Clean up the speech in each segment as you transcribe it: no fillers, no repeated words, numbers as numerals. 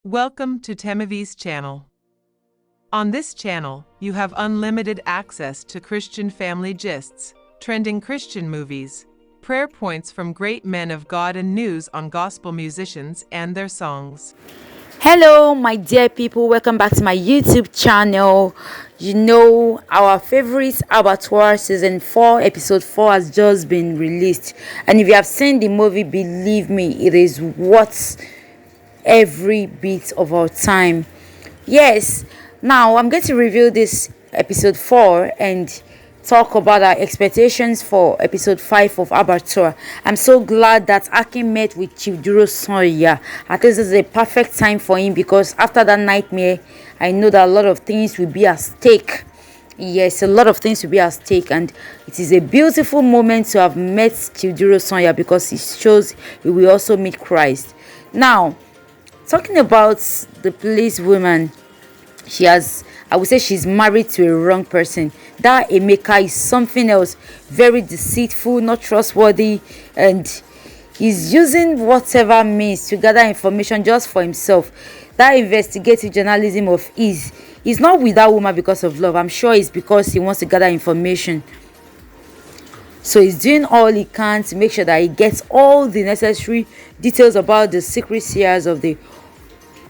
Welcome to Temavi's channel. On this channel, you have unlimited access to Christian family gists, trending Christian movies, prayer points from great men of God, and news on gospel musicians and their songs. Hello my dear people, welcome back to my YouTube channel. You know, our favorite Abattoir season 4 episode 4 has just been released, and if you have seen the movie, believe me, it is worth every bit of our time. Yes, now I'm going to review this episode 4 and talk about our expectations for episode 5 of Abattoir. I'm so glad that Akin met with Chief Sonya. I think this is a perfect time for him, because after that nightmare, I know that a lot of things will be at stake. Yes, a lot of things will be at stake, and it is a beautiful moment to have met Chief Sonya, because it shows we will also meet Christ. Now, talking about the police woman, I would say she's married to a wrong person. That Emeka is something else, very deceitful, not trustworthy, and he's using whatever means to gather information just for himself. That investigative journalism of his is not with that woman because of love. I'm sure it's because he wants to gather information. So he's doing all he can to make sure that he gets all the necessary details about the secret seers of the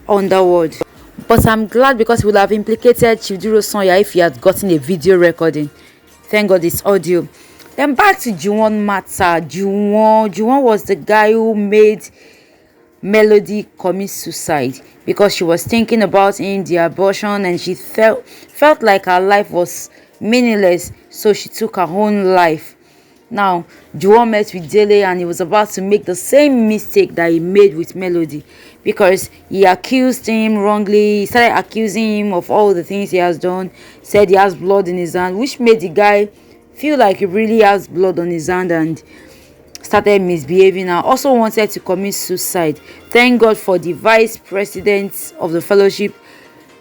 underworld. But I'm glad, because he would have implicated Chief Sonya if he had gotten a video recording. Thank God it's audio. Then back to Juwan matter. Juwan was the guy who made Melody commit suicide because she was thinking about him, the abortion, and she felt like her life was meaningless, so she took her own life. Now, Juwan met with Dele, and he was about to make the same mistake that he made with Melody, because he accused him wrongly. He started accusing him of all the things he has done, said he has blood in his hand, which made the guy feel like he really has blood on his hand and started misbehaving, and also wanted to commit suicide. Thank God for the vice president of the fellowship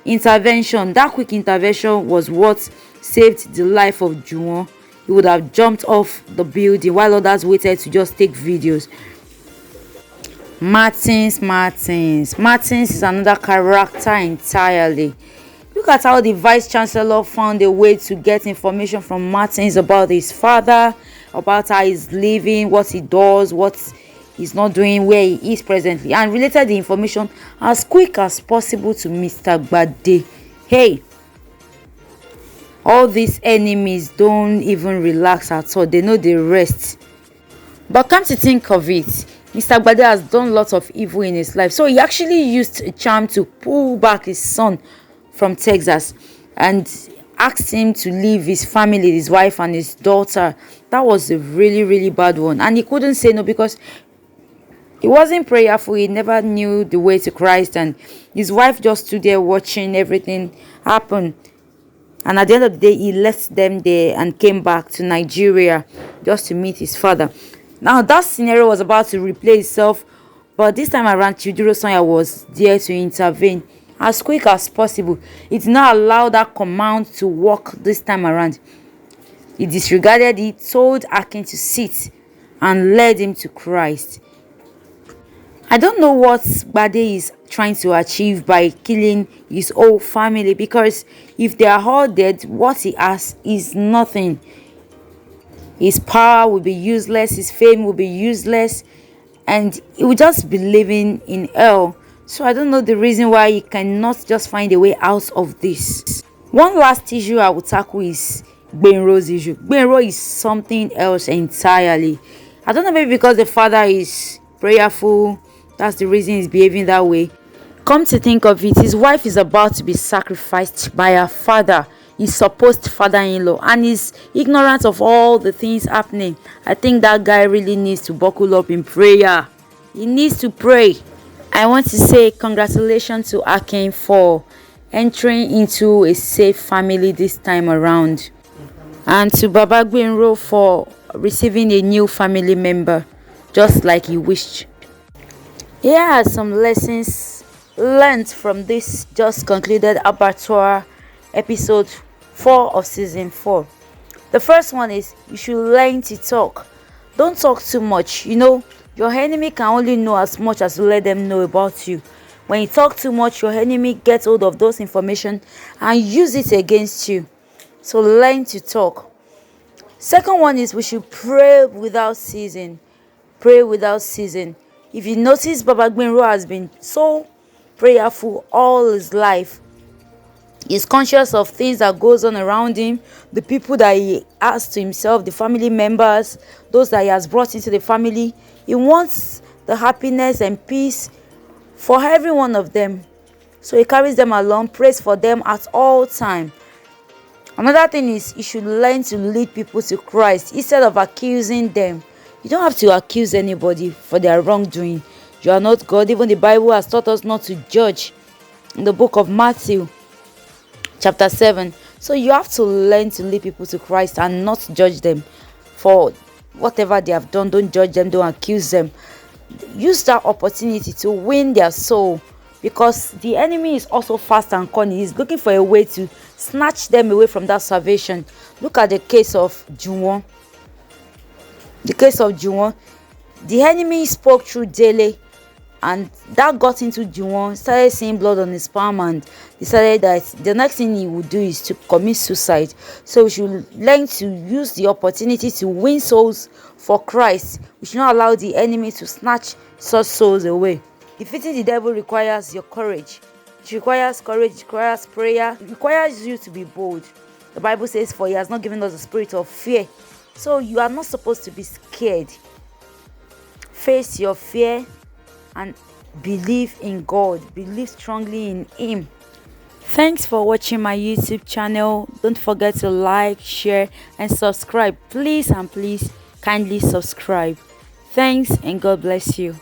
intervention. That quick intervention was what saved the life of Juwan. He would have jumped off the building while others waited to just take videos. Martins is another character entirely. Look at how the vice chancellor found a way to get information from Martins about his father, about how he's living, what he does, what he's not doing, where he is presently, and related the information as quick as possible to Mr. Gbade. Hey, all these enemies don't even relax at all. They know they rest. But come to think of it, Mr. Gbade has done lots of evil in his life. So he actually used a charm to pull back his son from Texas and asked him to leave his family, his wife and his daughter. That was a really, really bad one. And he couldn't say no, because he wasn't prayerful. He never knew the way to Christ. And his wife just stood there watching everything happen. And at the end of the day, he left them there and came back to Nigeria just to meet his father. Now, that scenario was about to replay itself, but this time around, Chief Sonya was there to intervene as quick as possible. He did not allow that command to work this time around. He disregarded it, told Akin to sit, and led him to Christ. I don't know what Gbade is trying to achieve by killing his whole family, because if they are all dead, what he has is nothing. His power will be useless, his fame will be useless, and he will just be living in hell. So I don't know the reason why he cannot just find a way out of this. One last issue I will tackle is gbenro's issue. Gbenro is something else entirely. I don't know, maybe because the father is prayerful, that's the reason he's behaving that way. Come to think of it, his wife is about to be sacrificed by her father, his supposed father-in-law, and he's ignorant of all the things happening. I think that guy really needs to buckle up in prayer. He needs to pray. I want to say congratulations to Akin for entering into a safe family this time around, and to Baba Gbenro for receiving a new family member just like he wished. Here are some lessons learned from this just concluded Abattoir episode 4 of season 4. The first one is, you should learn to talk. Don't talk too much. You know, your enemy can only know as much as you let them know about you. When you talk too much, your enemy gets hold of those information and use it against you. So learn to talk. Second one is we should pray without ceasing. Pray without ceasing. If you notice, Baba Gbenro has been so prayerful all his life. He's conscious of things that goes on around him, the people that he has to himself, the family members, those that he has brought into the family. He wants the happiness and peace for every one of them. So he carries them along, prays for them at all time. Another thing is you should learn to lead people to Christ instead of accusing them. You don't have to accuse anybody for their wrongdoing. You are not God. Even the Bible has taught us not to judge in the book of Matthew chapter 7. So you have to learn to lead people to Christ and not judge them for whatever they have done. Don't judge them, don't accuse them. Use that opportunity to win their soul, because the enemy is also fast and cunning. He's looking for a way to snatch them away from that salvation. Look at the case of Juwan. The enemy spoke through Dele, and that got into Juwan. Started seeing blood on his palm and decided that the next thing he would do is to commit suicide. So we should learn to use the opportunity to win souls for Christ. We should not allow the enemy to snatch such souls away. Defeating the devil requires your courage. It requires courage, it requires prayer, it requires you to be bold. The Bible says, for he has not given us a spirit of fear. So you are not supposed to be scared. Face your fear and believe in God. Believe strongly in him. Thanks for watching my YouTube channel. Don't forget to like, share and subscribe. Please and please kindly subscribe. Thanks and God bless you.